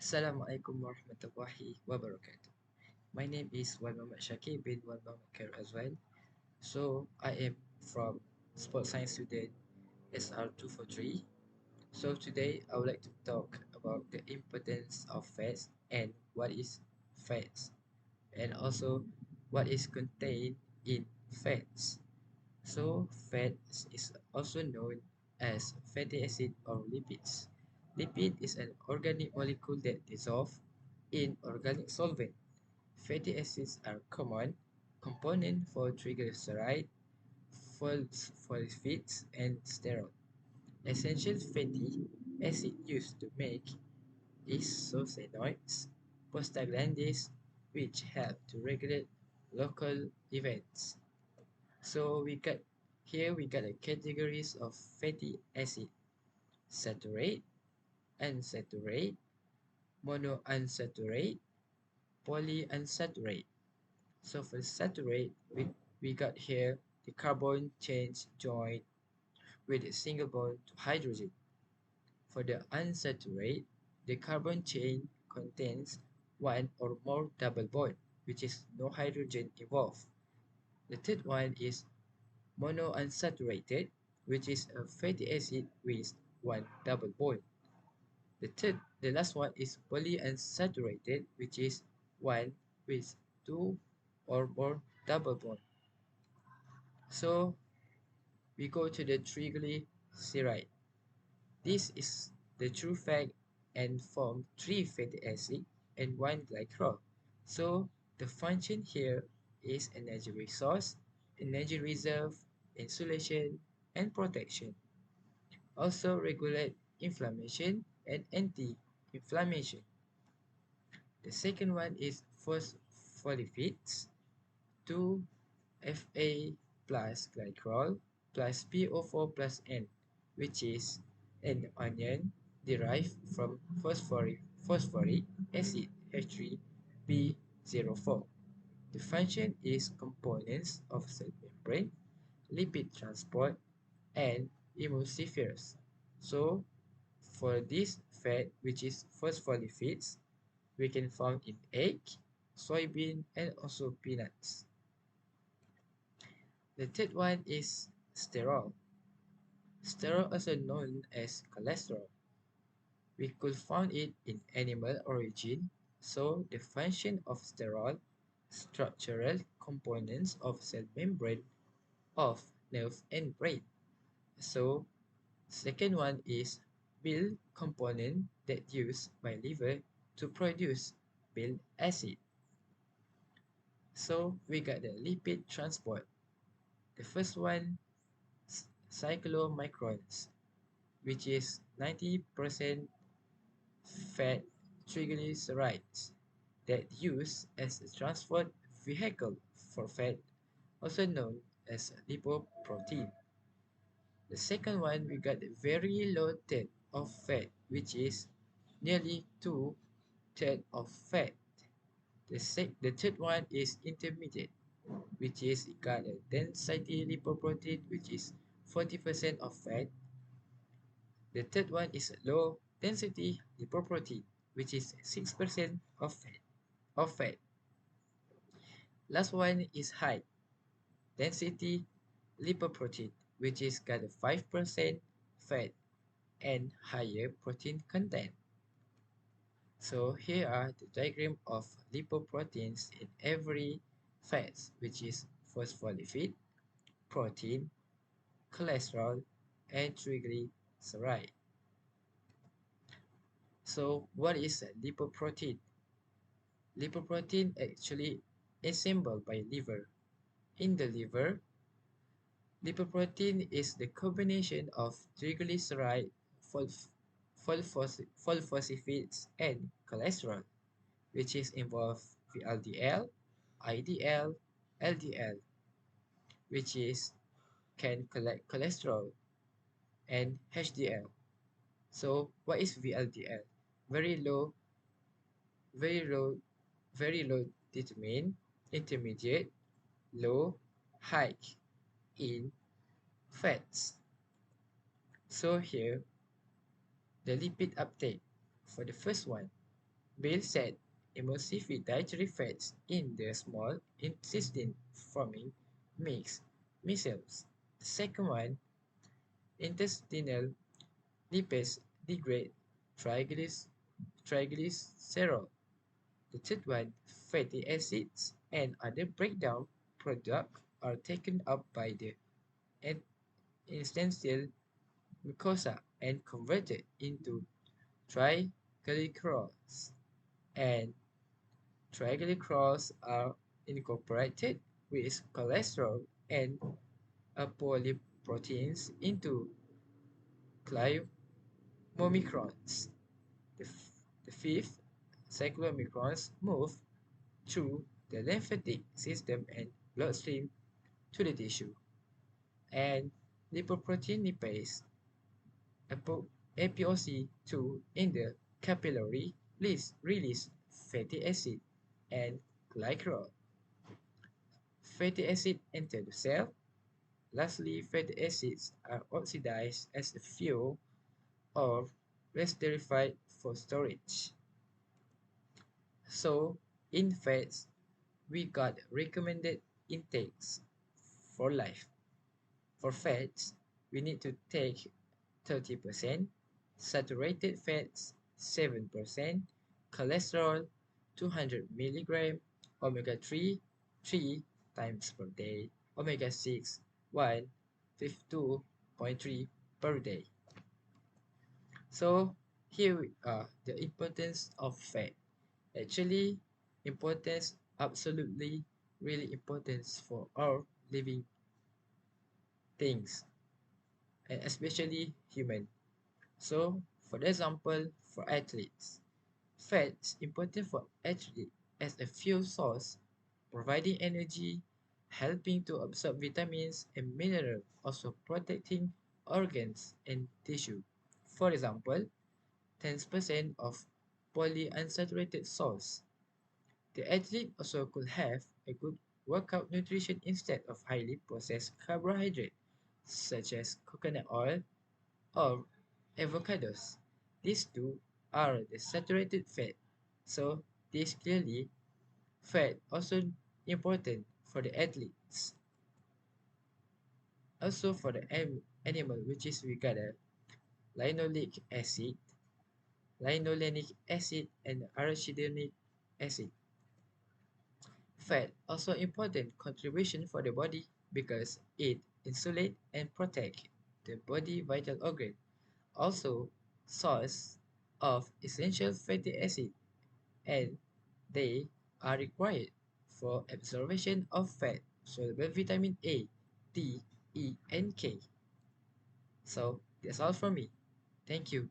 Assalamualaikum warahmatullahi wabarakatuh. My name is Wan Muhammad Shakir bin Wan Muhammad Khair Azwan. So I am from Sports Science student SR243. So today I would like to talk about the importance of fats and what is fats and also what is contained in fats. So fats is also known as fatty acid or lipids. Lipid is an organic molecule that dissolves in organic solvent. Fatty acids are common component for triglyceride, phospholipids, and sterol. Essential fatty acid used to make isocyanates, prostaglandins, which help to regulate local events. So we got the categories of fatty acid: saturate, unsaturated, monounsaturated, polyunsaturated. So for saturate, we got here the carbon change joint with a single bond to hydrogen. For the unsaturated, the carbon chain contains one or more double bond, which is no hydrogen involved. The third one is monounsaturated, which is a fatty acid with one double bond. The last one is polyunsaturated, which is one with two or more double bond. So we go to the triglyceride. This is the true fact and form three fatty acid and one glycerol. So the function here is energy resource, energy reserve, insulation, and protection. Also regulate inflammation and anti-inflammation. The second one is phospholipids, 2Fa plus glycerol plus PO4 plus N, which is an onion derived from phosphoric acid H3B04. The function is components of cell membrane, lipid transport, and emulsifiers. So for this fat, which is phospholipids, we can found in egg, soybean, and also peanuts. The third one is sterol. Sterol, also known as cholesterol. We could find it in animal origin, so the function of sterol, structural components of cell membrane of nerve and brain. So second one is bile component that used by liver to produce bile acid. So we got the lipid transport. The first one, cyclomicrons, which is 90% fat triglycerides that use as a transport vehicle for fat, also known as lipoprotein. The second one, we got a very low third of fat, which is nearly two-thirds of fat. The third one is intermediate, which is got a density lipoprotein, which is 40% of fat. The third one is low density lipoprotein, which is 6% of fat. Last one is high density lipoprotein, which is got a 5% fat and higher protein content. So here are the diagram of lipoproteins in every fats, which is phospholipid, protein, cholesterol, and triglyceride. So what is a lipoprotein? Lipoprotein actually assembled by liver. In the liver, lipoprotein is the combination of triglyceride, phospholipids, and cholesterol, which is involved VLDL, IDL, LDL, which is can collect cholesterol, and HDL. So what is VLDL? Very low, very low, very low determined, intermediate, low, high in fats. So here, the lipid uptake for the first one. Bill said emulsified dietary fats in the small intestine forming mixed micelles. The second one, intestinal lipids degrade triglycerol. The third one, fatty acids and other breakdown products are taken up by the intestinal mucosa and converted into triglycerols. And triglycerols are incorporated with cholesterol and apolipoproteins into chylomicrons. The fifth, cyclomicrons move through the lymphatic system and bloodstream to the tissue. And lipoprotein lipase, APOC2 in the capillary release fatty acid and glycerol. Fatty acid enter the cell. Lastly, fatty acids are oxidized as a fuel or esterified for storage. So, in fats, we got recommended intakes for life. For fats, we need to take 30%, saturated fats 7%, cholesterol 200 milligram, omega 3 3 times per day, omega 6 1 52.3 per day. So here we are, the importance of fat. Actually, importance absolutely really importance for our living things and especially human. So, for example, for athletes, fats important for athletes as a fuel source, providing energy, helping to absorb vitamins and minerals, also protecting organs and tissue. For example, 10% of polyunsaturated salts. The athlete also could have a good workout nutrition instead of highly processed carbohydrate, such as coconut oil or avocados. These two are the saturated fat. So this clearly fat also important for the athletes. Also for the animal, which is we got a linoleic acid, linolenic acid, and arachidonic acid. Fat also important contribution for the body because it insulate and protect the body vital organ. Also source of essential fatty acid and they are required for absorption of fat soluble vitamin A, D, E, and K. So that's all from me. Thank you.